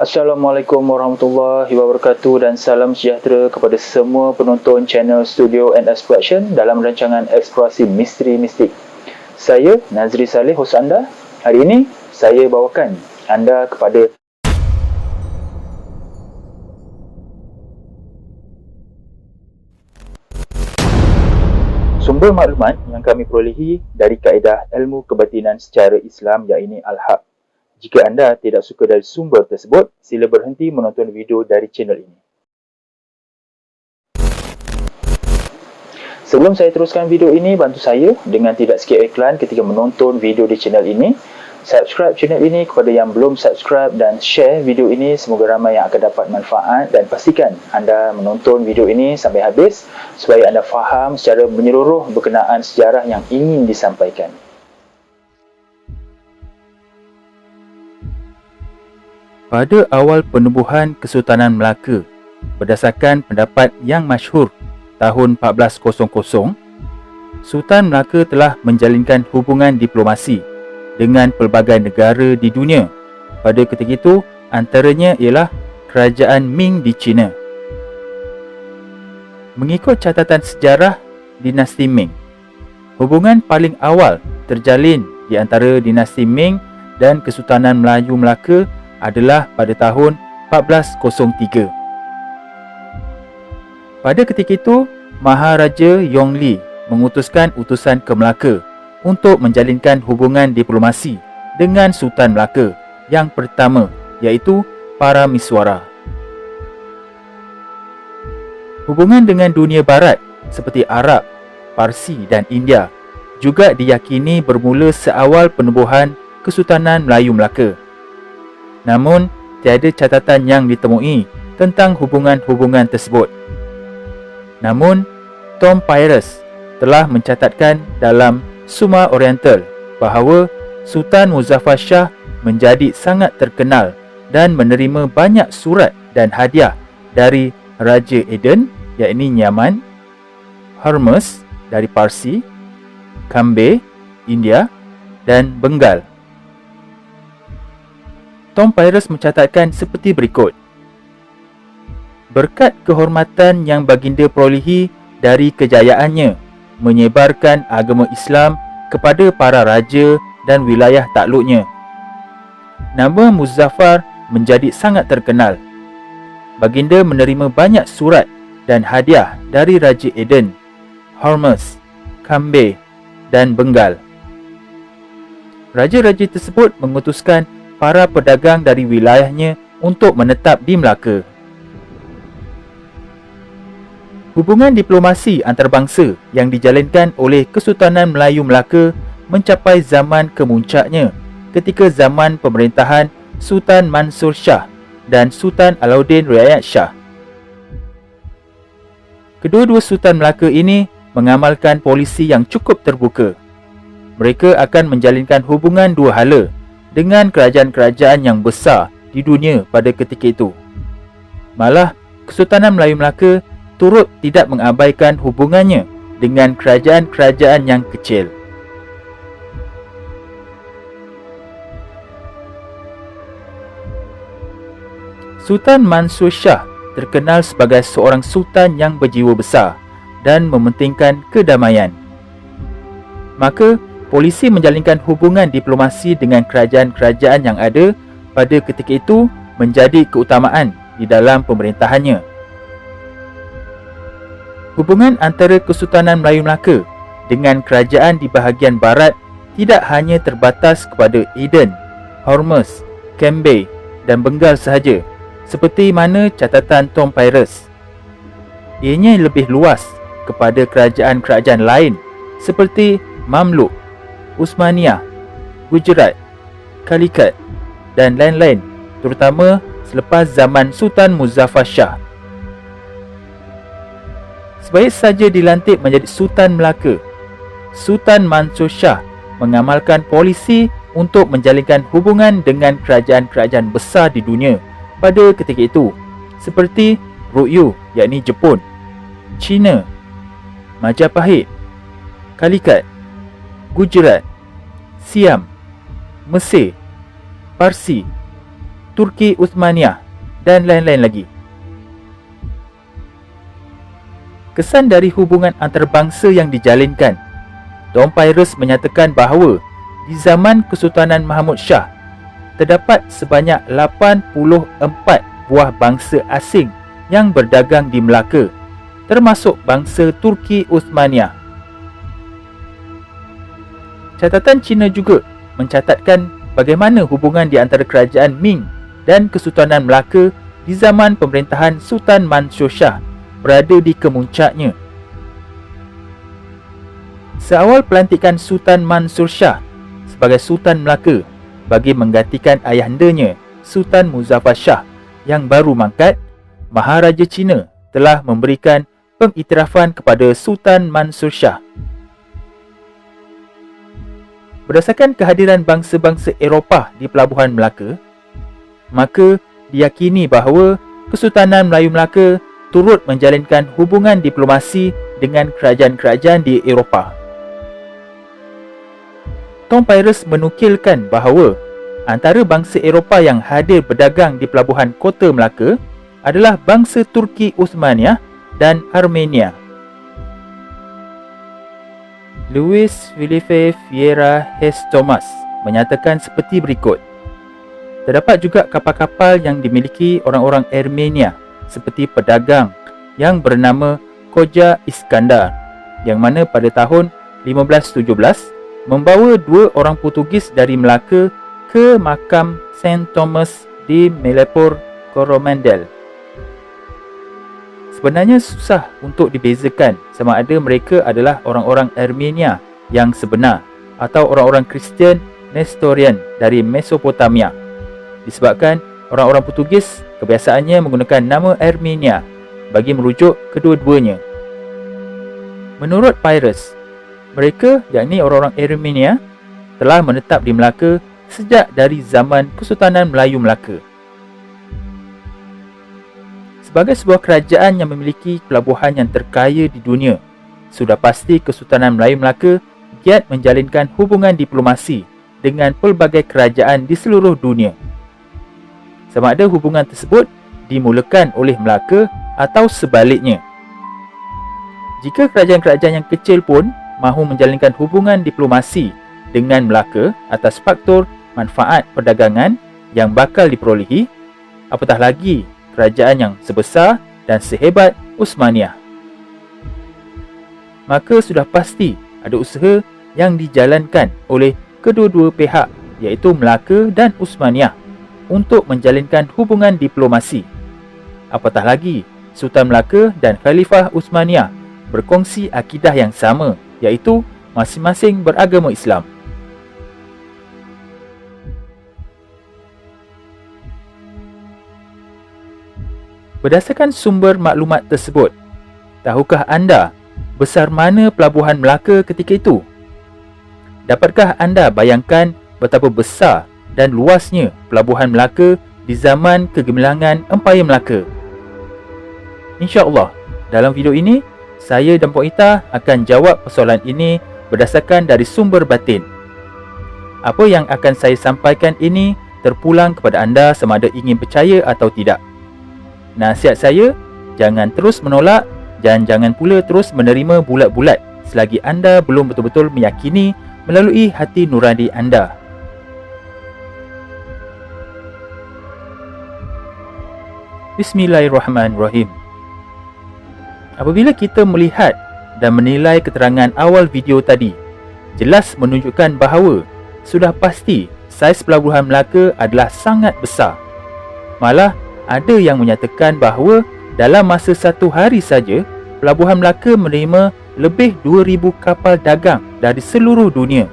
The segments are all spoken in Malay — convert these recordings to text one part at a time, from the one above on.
Assalamualaikum warahmatullahi wabarakatuh dan salam sejahtera kepada semua penonton channel Studio and Exploration dalam rancangan eksplorasi misteri mistik. Saya Nazri Saleh, hos anda. Hari ini saya bawakan anda kepada sumber maklumat yang kami perolehi dari kaedah ilmu kebatinan secara Islam, iaitu Al-Haq. Jika anda tidak suka dari sumber tersebut, sila berhenti menonton video dari channel ini. Sebelum saya teruskan video ini, bantu saya dengan tidak skip iklan ketika menonton video di channel ini. Subscribe channel ini kepada yang belum subscribe dan share video ini, semoga ramai yang akan dapat manfaat, dan pastikan anda menonton video ini sampai habis supaya anda faham secara menyeluruh berkenaan sejarah yang ingin disampaikan. Pada awal penubuhan Kesultanan Melaka, berdasarkan pendapat yang masyhur tahun 1400, Sultan Melaka telah menjalinkan hubungan diplomasi dengan pelbagai negara di dunia. Pada ketika itu, antaranya ialah Kerajaan Ming di China. Mengikut catatan sejarah dinasti Ming, hubungan paling awal terjalin di antara dinasti Ming dan Kesultanan Melayu Melaka adalah pada tahun 1403. Pada ketika itu, Maharaja Yongli mengutuskan utusan ke Melaka untuk menjalinkan hubungan diplomasi dengan Sultan Melaka yang pertama, iaitu Parameswara. Hubungan dengan dunia barat seperti Arab, Parsi dan India juga diyakini bermula seawal penubuhan Kesultanan Melayu Melaka. Namun, tiada catatan yang ditemui tentang hubungan-hubungan tersebut. Namun, Tom Paris telah mencatatkan dalam Summa Oriental bahawa Sultan Muzaffar Shah menjadi sangat terkenal dan menerima banyak surat dan hadiah dari Raja Aden, iaitu Yaman, Hormuz dari Parsi, Cambay, India dan Bengal. Tom Paris mencatatkan seperti berikut. Berkat kehormatan yang baginda perolehi dari kejayaannya menyebarkan agama Islam kepada para raja dan wilayah takluknya, nama Muzaffar menjadi sangat terkenal. Baginda menerima banyak surat dan hadiah dari Raja Aden, Hormuz, Cambay dan Bengal. Raja-raja tersebut mengutuskan para pedagang dari wilayahnya untuk menetap di Melaka. Hubungan diplomasi antarabangsa yang dijalinkan oleh Kesultanan Melayu Melaka mencapai zaman kemuncaknya ketika zaman pemerintahan Sultan Mansur Shah dan Sultan Alauddin Riayat Shah. Kedua-dua Sultan Melaka ini mengamalkan polisi yang cukup terbuka. Mereka akan menjalinkan hubungan dua hala dengan kerajaan-kerajaan yang besar di dunia pada ketika itu. Malah, Kesultanan Melayu Melaka turut tidak mengabaikan hubungannya dengan kerajaan-kerajaan yang kecil. Sultan Mansur Shah terkenal sebagai seorang sultan yang berjiwa besar dan mementingkan kedamaian. Maka, polisi menjalinkan hubungan diplomasi dengan kerajaan-kerajaan yang ada pada ketika itu menjadi keutamaan di dalam pemerintahannya. Hubungan antara Kesultanan Melayu Melaka dengan kerajaan di bahagian barat tidak hanya terbatas kepada Aden, Hormuz, Cambay dan Bengal sahaja, seperti mana catatan Tom Paris. Ianya lebih luas kepada kerajaan-kerajaan lain seperti Mamluk, Uthmaniyah, Gujarat, Calicut dan lain-lain, terutama selepas zaman Sultan Muzaffar Shah. Sebaik saja dilantik menjadi Sultan Melaka, Sultan Mansur Shah mengamalkan polisi untuk menjalinkan hubungan dengan kerajaan-kerajaan besar di dunia pada ketika itu, seperti Rukyu, iaitu Jepun, China, Majapahit, Calicut, Gujarat, Siam, Mesir, Parsi, Turki Uthmaniyah, dan lain-lain lagi. Kesan dari hubungan antarabangsa yang dijalinkan. Tom Pyrus menyatakan bahawa di zaman Kesultanan Mahmud Shah, terdapat sebanyak 84 buah bangsa asing yang berdagang di Melaka, termasuk bangsa Turki Uthmaniyah. Catatan Cina juga mencatatkan bagaimana hubungan di antara kerajaan Ming dan Kesultanan Melaka di zaman pemerintahan Sultan Mansur Shah berada di kemuncaknya. Seawal pelantikan Sultan Mansur Shah sebagai Sultan Melaka bagi menggantikan ayahandanya Sultan Muzaffar Shah yang baru mangkat, Maharaja Cina telah memberikan pengiktirafan kepada Sultan Mansur Shah. Berdasarkan kehadiran bangsa-bangsa Eropah di Pelabuhan Melaka, maka diyakini bahawa Kesultanan Melayu Melaka turut menjalinkan hubungan diplomasi dengan kerajaan-kerajaan di Eropah. Tom Pyrus menukilkan bahawa antara bangsa Eropah yang hadir berdagang di Pelabuhan Kota Melaka adalah bangsa Turki Uthmaniyah dan Armenia. Luis Felipe Vieira Hes Thomas menyatakan seperti berikut. Terdapat juga kapal-kapal yang dimiliki orang-orang Armenia seperti pedagang yang bernama Koja Iskandar, yang mana pada tahun 1517 membawa 2 orang Portugis dari Melaka ke makam Saint Thomas di Melepur, Coromandel. Sebenarnya susah untuk dibezakan sama ada mereka adalah orang-orang Armenia yang sebenar atau orang-orang Kristian Nestorian dari Mesopotamia, disebabkan orang-orang Portugis kebiasaannya menggunakan nama Armenia bagi merujuk kedua-duanya. Menurut Pyrus, mereka, yakni orang-orang Armenia, telah menetap di Melaka sejak dari zaman Kesultanan Melayu Melaka. Sebagai sebuah kerajaan yang memiliki pelabuhan yang terkaya di dunia, sudah pasti Kesultanan Melayu Melaka giat menjalinkan hubungan diplomasi dengan pelbagai kerajaan di seluruh dunia. Sama ada hubungan tersebut dimulakan oleh Melaka atau sebaliknya. Jika kerajaan-kerajaan yang kecil pun mahu menjalinkan hubungan diplomasi dengan Melaka atas faktor manfaat perdagangan yang bakal diperolehi, apatah lagi kerajaan yang sebesar dan sehebat Uthmaniyah, maka sudah pasti ada usaha yang dijalankan oleh kedua-dua pihak, iaitu Melaka dan Uthmaniyah, untuk menjalinkan hubungan diplomasi. Apatah lagi Sultan Melaka dan Khalifah Uthmaniyah berkongsi akidah yang sama, iaitu masing-masing beragama Islam. Berdasarkan sumber maklumat tersebut, tahukah anda besar mana pelabuhan Melaka ketika itu? Dapatkah anda bayangkan betapa besar dan luasnya pelabuhan Melaka di zaman kegemilangan Empayar Melaka? InsyaAllah, dalam video ini, saya dan Puan Ita akan jawab persoalan ini berdasarkan dari sumber batin. Apa yang akan saya sampaikan ini terpulang kepada anda sama ada ingin percaya atau tidak. Nasihat saya, jangan terus menolak dan jangan pula terus menerima bulat-bulat selagi anda belum betul-betul meyakini melalui hati nurani anda. Bismillahirrahmanirrahim. Apabila kita melihat dan menilai keterangan awal video tadi, jelas menunjukkan bahawa sudah pasti saiz pelabuhan Melaka adalah sangat besar. Malah ada yang menyatakan bahawa dalam masa 1 hari saja, Pelabuhan Melaka menerima lebih 2,000 kapal dagang dari seluruh dunia.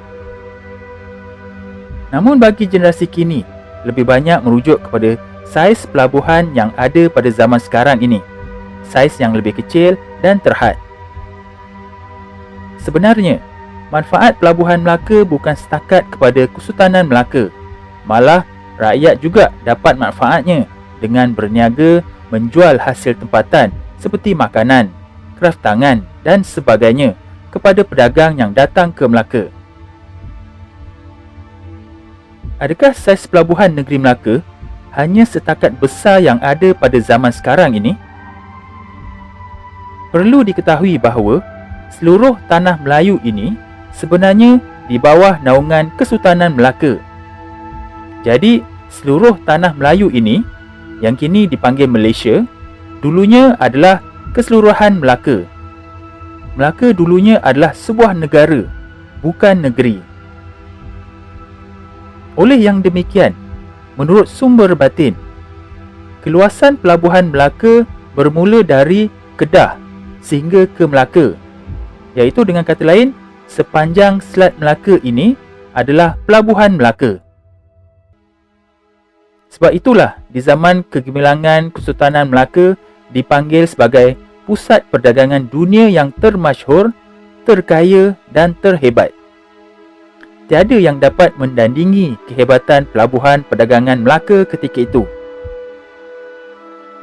Namun bagi generasi kini, lebih banyak merujuk kepada saiz pelabuhan yang ada pada zaman sekarang ini, saiz yang lebih kecil dan terhad. Sebenarnya, manfaat Pelabuhan Melaka bukan setakat kepada Kesultanan Melaka, malah rakyat juga dapat manfaatnya dengan berniaga menjual hasil tempatan seperti makanan, kraf tangan dan sebagainya kepada pedagang yang datang ke Melaka. Adakah saiz pelabuhan negeri Melaka hanya setakat besar yang ada pada zaman sekarang ini? Perlu diketahui bahawa seluruh tanah Melayu ini sebenarnya di bawah naungan Kesultanan Melaka. Jadi, seluruh tanah Melayu ini yang kini dipanggil Malaysia, dulunya adalah keseluruhan Melaka. Melaka dulunya adalah sebuah negara, bukan negeri. Oleh yang demikian, menurut sumber batin, keluasan pelabuhan Melaka bermula dari Kedah sehingga ke Melaka, iaitu dengan kata lain, sepanjang Selat Melaka ini adalah Pelabuhan Melaka. Sebab itulah di zaman kegemilangan Kesultanan Melaka dipanggil sebagai pusat perdagangan dunia yang termasyhur, terkaya dan terhebat. Tiada yang dapat mendandingi kehebatan pelabuhan perdagangan Melaka ketika itu.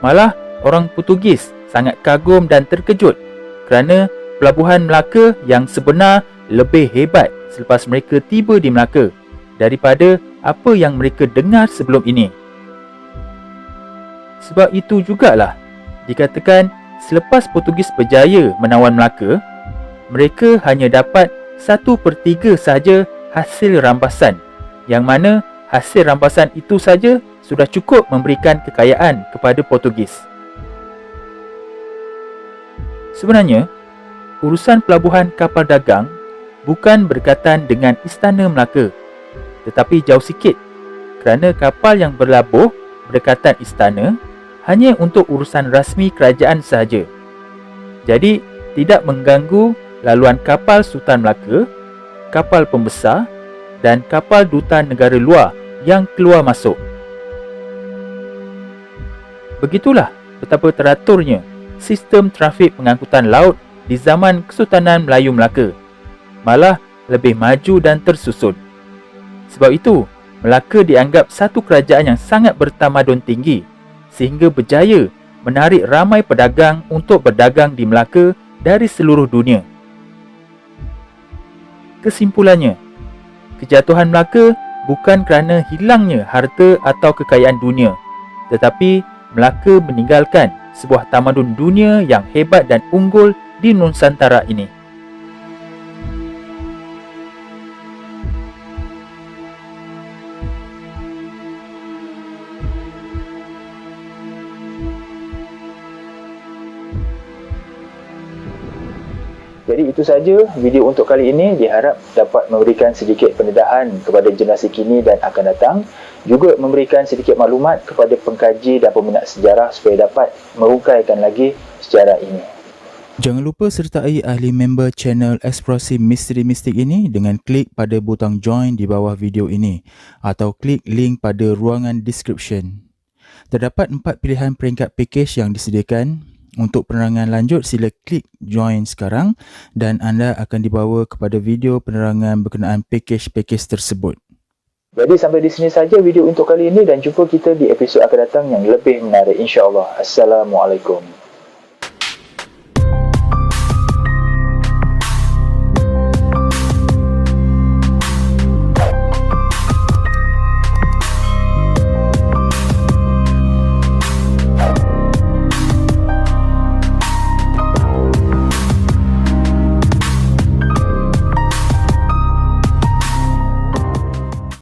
Malah orang Portugis sangat kagum dan terkejut kerana pelabuhan Melaka yang sebenar lebih hebat selepas mereka tiba di Melaka daripada apa yang mereka dengar sebelum ini. Sebab itu jugalah dikatakan selepas Portugis berjaya menawan Melaka, mereka hanya dapat 1/3 sahaja hasil rampasan, yang mana hasil rampasan itu saja sudah cukup memberikan kekayaan kepada Portugis. Sebenarnya, urusan pelabuhan kapal dagang bukan berkaitan dengan Istana Melaka, tetapi jauh sikit kerana kapal yang berlabuh berdekatan istana hanya untuk urusan rasmi kerajaan sahaja. Jadi, tidak mengganggu laluan kapal Sultan Melaka, kapal pembesar dan kapal duta negara luar yang keluar masuk. Begitulah betapa teraturnya sistem trafik pengangkutan laut di zaman Kesultanan Melayu Melaka, malah lebih maju dan tersusun. Sebab itu, Melaka dianggap satu kerajaan yang sangat bertamadun tinggi sehingga berjaya menarik ramai pedagang untuk berdagang di Melaka dari seluruh dunia. Kesimpulannya, kejatuhan Melaka bukan kerana hilangnya harta atau kekayaan dunia, tetapi Melaka meninggalkan sebuah tamadun dunia yang hebat dan unggul di Nusantara ini. Jadi itu saja video untuk kali ini, diharap dapat memberikan sedikit pendedahan kepada generasi kini dan akan datang, juga memberikan sedikit maklumat kepada pengkaji dan peminat sejarah supaya dapat merungkaikan lagi sejarah ini. Jangan lupa sertai ahli member channel Eksplorasi Misteri Mistik ini dengan klik pada butang join di bawah video ini atau klik link pada ruangan description. Terdapat 4 pilihan peringkat package yang disediakan. Untuk penerangan lanjut, sila klik join sekarang dan anda akan dibawa kepada video penerangan berkenaan package-package tersebut. Jadi sampai di sini saja video untuk kali ini dan jumpa kita di episod akan datang yang lebih menarik insya-Allah. Assalamualaikum.